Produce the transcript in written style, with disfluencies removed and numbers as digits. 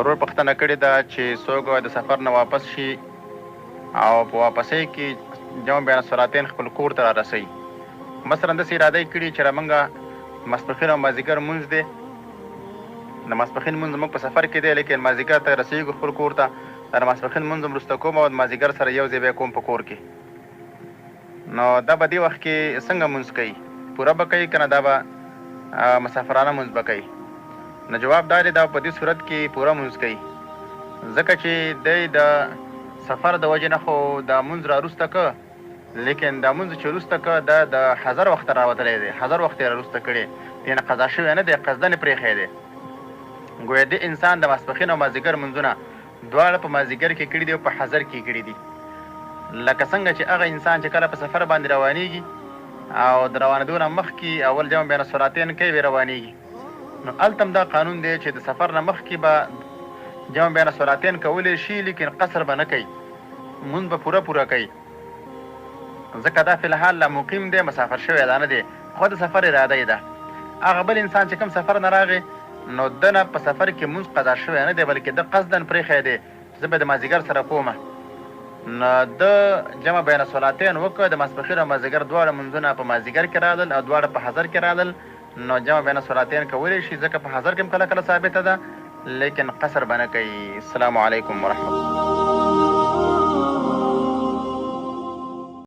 ورور پوښتنه کړې ده چې څوک د سفر نه واپس شي او په واپسۍ کې جمع بین الصلاتین خپل کور ته رارسوي. مثلا داسې اراده یې کړي چې رامنګه ماسپښین او مازدیګر لمونځ دی، د ماسپښین لمونځ زموږ په سفر کې دی، لیکن مازدیګر ته رسېږو خپل کور ته، د ماسپښین لمونځ هم وروسته کوم او د مازدیګر سره یو ځای بیا کوم په کور کې. نو دا به دې وخت کې څنګه لمونځ کوي؟ پوره به کوي که نه دا به مسافرانه لمونځ به کوي؟ نو جواب دا دی دا په دې صورت کې پوره لمونځ کوي، ځکه چې دی د سفر د وجې نه خو دا لمونځ راوروسته که، لیکن دا لمونځ چې وروسته که دا د حضر وخت راوتلی دی، حضر وخت یې راوروسته کړی، یعنې قضا شوی نه دی، قصدن یې پرېښی دی. ګویا دې انسان د ماسپښین او مازدیګر لمونځونه دواړه په مازدیګر کې کړي دي او په حضر کې کړي دي. لکه څنګه چې هغه انسان چې کله په سفر باندې روانېږي او د روانېدو نه مخکې اول جمع بین الصلاتین کوي بیا روانېږي، نو هلته هم دا قانون دی چې د سفر نه مخکې به جمع بین الصلاتین کولی شي، لیکن قصر به نه کوي، لمونځ به پوره کوي، ځکه دا فی الحال لا مقیم دی، مسافر شوی دا نه دی، خو د سفر اراده یې ده. هغه بل انسان چې کوم سفر نه راغی نو ده نه په سفر کې لمونځ قضا شوی نه دی، بلکې ده قصدن پرېښی دی زه به د مازدیګر سره کومه، نو ده جمع بین الصلاتین وکړه، د ماسپښین او مازدیګر دواړه لمونځونه په مازدیګر کې رالل او دواړه په حضر کې رالل، نو جمع بین الصلاتین کولی شي، ځکه په حضر کې هم کله ثابته ده، لیکن قصر به نه کوي. السلام علیکم ورحمت الله.